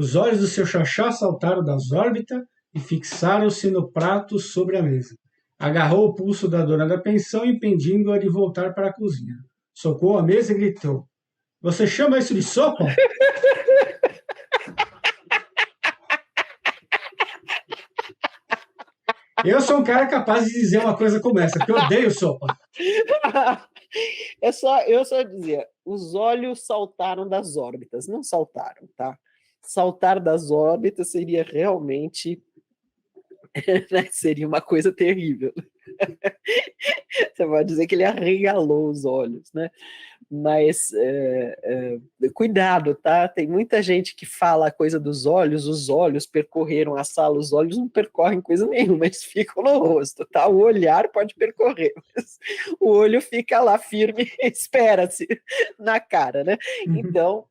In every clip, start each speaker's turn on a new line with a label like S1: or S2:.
S1: Os olhos do seu Xaxá saltaram das órbitas e fixaram-se no prato sobre a mesa. Agarrou o pulso da dona da pensão, impedindo-a de voltar para a cozinha. Socou a mesa e gritou: Você chama isso de sopa? Eu sou um cara capaz de dizer uma coisa como essa, porque eu odeio sopa.
S2: Eu só dizia, os olhos saltaram das órbitas, não saltaram, tá? Saltar das órbitas seria realmente né, seria uma coisa terrível. Você pode dizer que ele arregalou os olhos, né? Mas cuidado, tá? Tem muita gente que fala a coisa dos olhos, os olhos percorreram a sala, os olhos não percorrem coisa nenhuma, eles ficam no rosto, tá? O olhar pode percorrer, mas o olho fica lá firme, espera-se na cara, né? Então,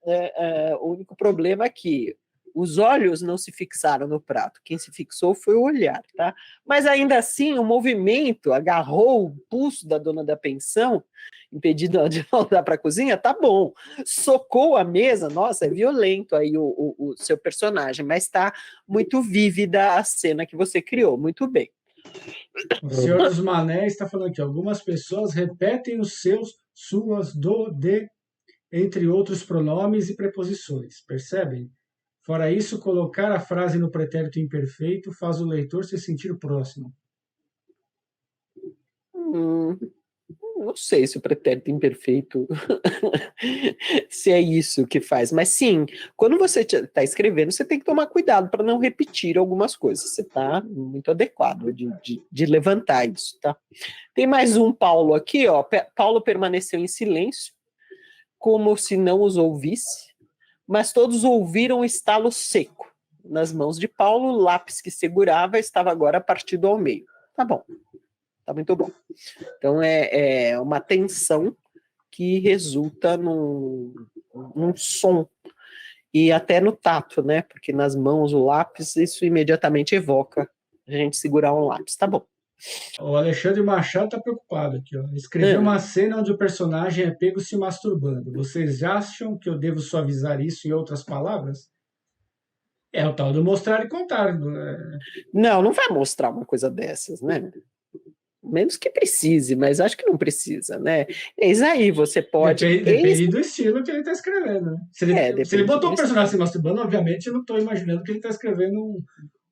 S2: o único problema é que os olhos não se fixaram no prato, quem se fixou foi o olhar, tá? Mas ainda assim, o movimento agarrou o pulso da dona da pensão, impedindo ela de voltar para a cozinha, tá bom. Socou a mesa, nossa, é violento aí o seu personagem, mas tá muito vívida a cena que você criou, muito bem.
S1: O Senhor dos Manés está falando aqui, algumas pessoas repetem os seus, suas, do, de, entre outros pronomes e preposições, percebem? Fora isso, colocar a frase no pretérito imperfeito faz o leitor se sentir próximo.
S2: Não sei se o pretérito imperfeito se é isso que faz, mas sim, quando você está escrevendo, você tem que tomar cuidado para não repetir algumas coisas. Você está muito adequado de levantar isso, tá? Tem mais um Paulo aqui, ó. Paulo permaneceu em silêncio, como se não os ouvisse, mas todos ouviram o estalo seco. Nas mãos de Paulo, o lápis que segurava estava agora partido ao meio. Tá bom. Tá muito bom. Então, é uma tensão que resulta num som e até no tato, né? Porque nas mãos o lápis, isso imediatamente evoca a gente segurar um lápis. Tá bom.
S1: O Alexandre Machado está preocupado aqui. Ó. Escreveu uma cena onde o personagem é pego se masturbando. Vocês acham que eu devo suavizar isso em outras palavras? É o tal do mostrar e contar.
S2: Não vai mostrar uma coisa dessas, né? Menos que precise, mas acho que não precisa, né? Eis aí, você pode.
S1: Depende do estilo que ele está escrevendo. Né? Se ele
S2: Depende
S1: botou
S2: do
S1: o personagem se masturbando, obviamente eu não estou imaginando que ele está escrevendo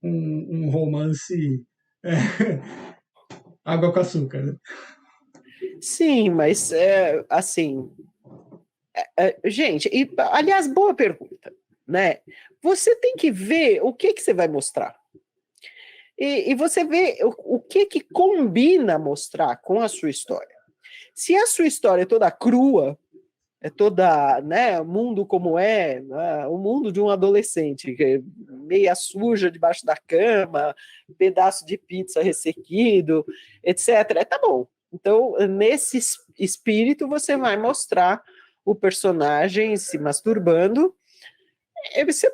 S1: um romance água com açúcar. Né?
S2: Sim, mas assim. Gente, aliás, boa pergunta, né? Você tem que ver o que você vai mostrar. E você vê o que combina mostrar com a sua história. Se a sua história é toda crua, é toda, né, o mundo como é, né, o mundo de um adolescente, meia suja debaixo da cama, pedaço de pizza ressequido, etc. Tá bom. Então, nesse espírito, você vai mostrar o personagem se masturbando. Você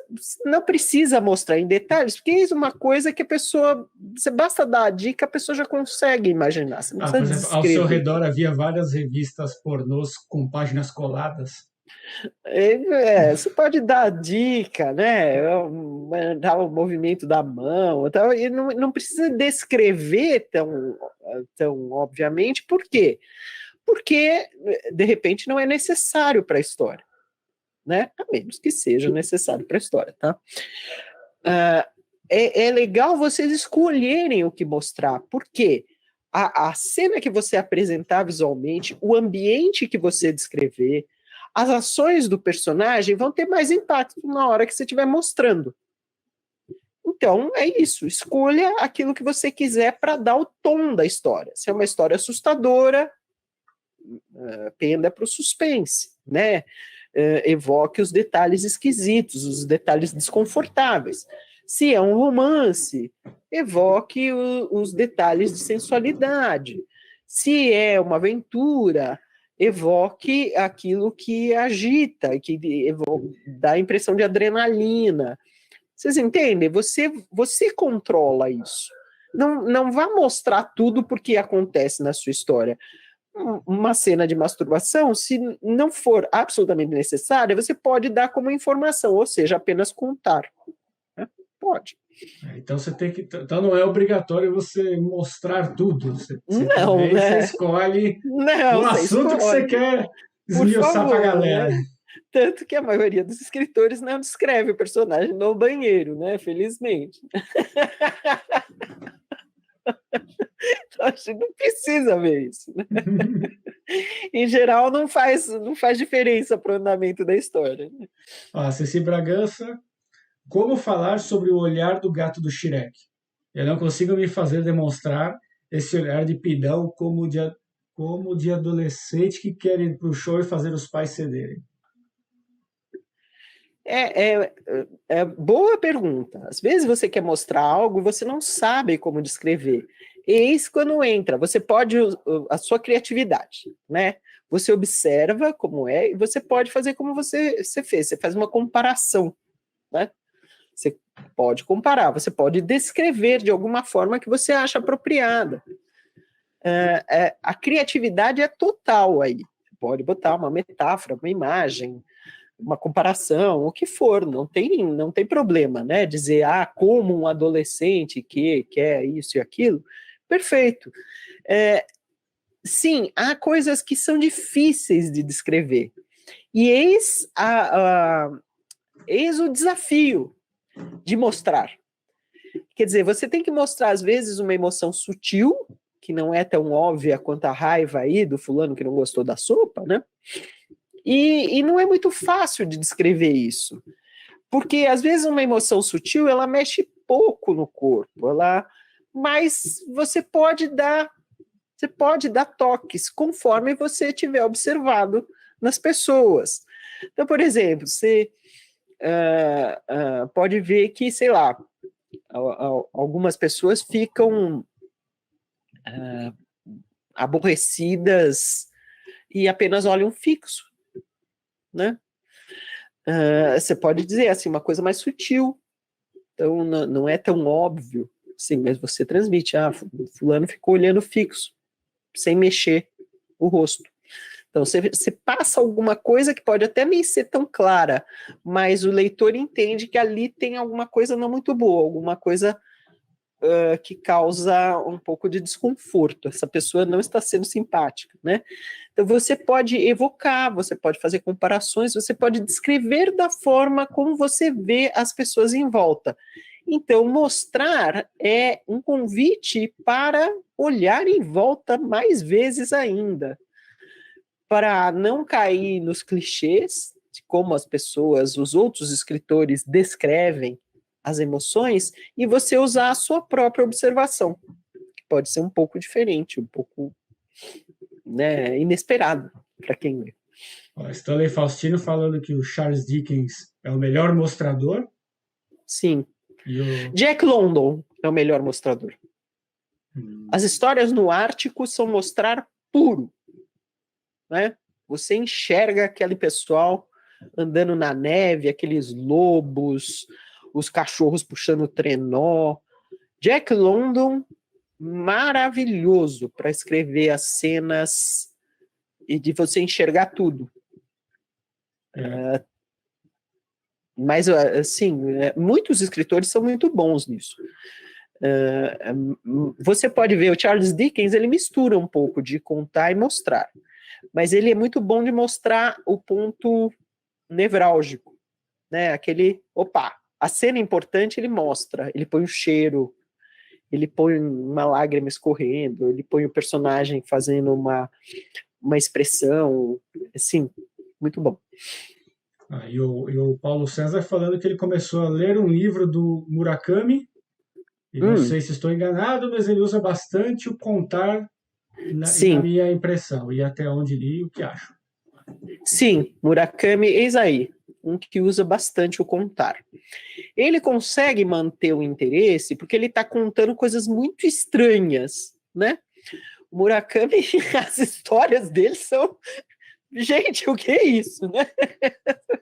S2: não precisa mostrar em detalhes, porque isso é uma coisa que a pessoa, você basta dar a dica, a pessoa já consegue imaginar, você não precisa
S1: Por exemplo, ao seu
S2: descrever.
S1: redor havia várias revistas pornôs com páginas coladas.
S2: Você pode dar dica, né? Dar o movimento da mão, tal, e não precisa descrever tão obviamente. Por quê? Porque, de repente, não é necessário para a história, né? A menos que seja necessário para a história, tá? É legal vocês escolherem o que mostrar, porque a cena que você apresentar visualmente, o ambiente que você descrever, as ações do personagem vão ter mais impacto na hora que você estiver mostrando. Então, é isso. Escolha aquilo que você quiser para dar o tom da história. Se é uma história assustadora, penda para o suspense, né? Evoque os detalhes esquisitos, os detalhes desconfortáveis. Se é um romance, evoque os detalhes de sensualidade. Se é uma aventura, evoque aquilo que agita, que dá a impressão de adrenalina. Vocês entendem? Você controla isso. Não vá mostrar tudo porque acontece na sua história. uma cena de masturbação, se não for absolutamente necessária, você pode dar como informação, ou seja, apenas contar. Né? Pode.
S1: Então você tem que. Então não é obrigatório você mostrar tudo. Você
S2: Não,
S1: também você
S2: né?
S1: escolhe
S2: Não,
S1: um
S2: você
S1: assunto que você
S2: escolhe.
S1: quer
S2: Por
S1: esmiuçar para a
S2: favor,
S1: galera.
S2: né? Tanto que a maioria dos escritores não descreve o personagem no banheiro, né? Felizmente. Então, a gente não precisa ver isso. Né? Em geral, não faz diferença para o andamento da história. Né?
S1: Ó, Ceci Bragança, como falar sobre o olhar do gato do Shrek? Eu não consigo me fazer demonstrar esse olhar de pidão como de adolescente que quer ir para o show e fazer os pais cederem.
S2: É boa pergunta. Às vezes você quer mostrar algo e você não sabe como descrever. Eis quando entra. Você pode a sua criatividade, né? Você observa como é e você pode fazer como você fez. Você faz uma comparação, né? Você pode comparar. Você pode descrever de alguma forma que você acha apropriada. A criatividade é total aí. Você pode botar uma metáfora, uma imagem, uma comparação, o que for, não tem problema, né? Dizer, como um adolescente que quer isso e aquilo, perfeito. Sim, há coisas que são difíceis de descrever. E eis o desafio de mostrar. Quer dizer, você tem que mostrar, às vezes, uma emoção sutil, que não é tão óbvia quanto a raiva aí do fulano que não gostou da sopa, né? E não é muito fácil de descrever isso. Porque, às vezes, uma emoção sutil, ela mexe pouco no corpo, mas você pode dar toques conforme você tiver observado nas pessoas. Então, por exemplo, você pode ver que, sei lá, algumas pessoas ficam aborrecidas e apenas olham fixo, né? Você pode dizer assim, uma coisa mais sutil, então não é tão óbvio, sim, mas você transmite, fulano ficou olhando fixo, sem mexer o rosto. Então você passa alguma coisa que pode até nem ser tão clara, mas o leitor entende que ali tem alguma coisa não muito boa, alguma coisa que causa um pouco de desconforto. Essa pessoa não está sendo simpática, né? Então você pode evocar, você pode fazer comparações, você pode descrever da forma como você vê as pessoas em volta. Então, mostrar é um convite para olhar em volta mais vezes ainda, para não cair nos clichês de como as pessoas, os outros escritores descrevem as emoções e você usar a sua própria observação, que pode ser um pouco diferente, um pouco, né, inesperado para quem lê.
S1: Stanley Faustino falando que o Charles Dickens é o melhor mostrador.
S2: Sim.
S1: E o...
S2: Jack London é o melhor mostrador. As histórias no Ártico são mostrar puro, né? Você enxerga aquele pessoal andando na neve, aqueles lobos, os cachorros puxando trenó. Jack London, maravilhoso para escrever as cenas e de você enxergar tudo. Mas, assim, muitos escritores são muito bons nisso. Você pode ver, o Charles Dickens, ele mistura um pouco de contar e mostrar. Mas ele é muito bom de mostrar o ponto nevrálgico, né? A cena importante ele mostra, ele põe o cheiro, ele põe uma lágrima escorrendo, ele põe o personagem fazendo uma expressão, assim, muito bom.
S1: E o Paulo César falando que ele começou a ler um livro do Murakami, e não sei se estou enganado, mas ele usa bastante o contar na minha impressão, e até onde li, o que acho.
S2: Sim, Murakami, eis aí, um que usa bastante o contar. Ele consegue manter o interesse porque ele está contando coisas muito estranhas, né? O Murakami, as histórias dele são... Gente, o que é isso, né?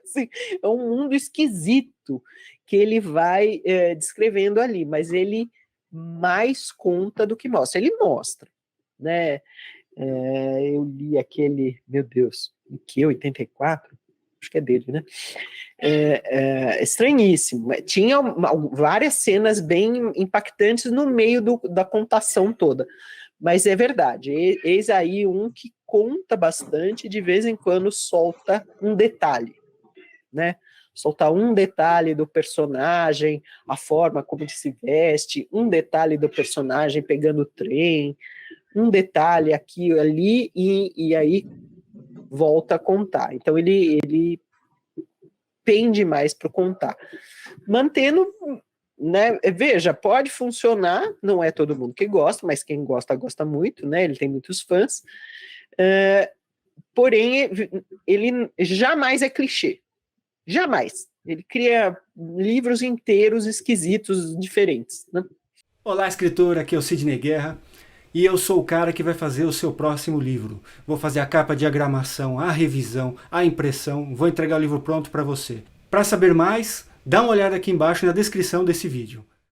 S2: Assim, é um mundo esquisito que ele vai descrevendo ali, mas ele mais conta do que mostra. Ele mostra, né? Eu li aquele, meu Deus, em que 84? Acho que é dele, né? Estranhíssimo. Tinha várias cenas bem impactantes no meio da contação toda. Mas é verdade, eis aí um que conta bastante, de vez em quando solta um detalhe, né? Soltar um detalhe do personagem, a forma como ele se veste, um detalhe do personagem pegando o trem, um detalhe aqui e ali, e aí volta a contar. Então ele pende mais para contar. Mantendo, né? Veja, pode funcionar, não é todo mundo que gosta, mas quem gosta, gosta muito, né? Ele tem muitos fãs. Porém, ele jamais é clichê. Jamais. Ele cria livros inteiros esquisitos, diferentes. Né?
S3: Olá, escritor, aqui é o Sidney Guerra e eu sou o cara que vai fazer o seu próximo livro. Vou fazer a capa, a diagramação, a revisão, a impressão, vou entregar o livro pronto para você. Para saber mais, dá uma olhada aqui embaixo na descrição desse vídeo.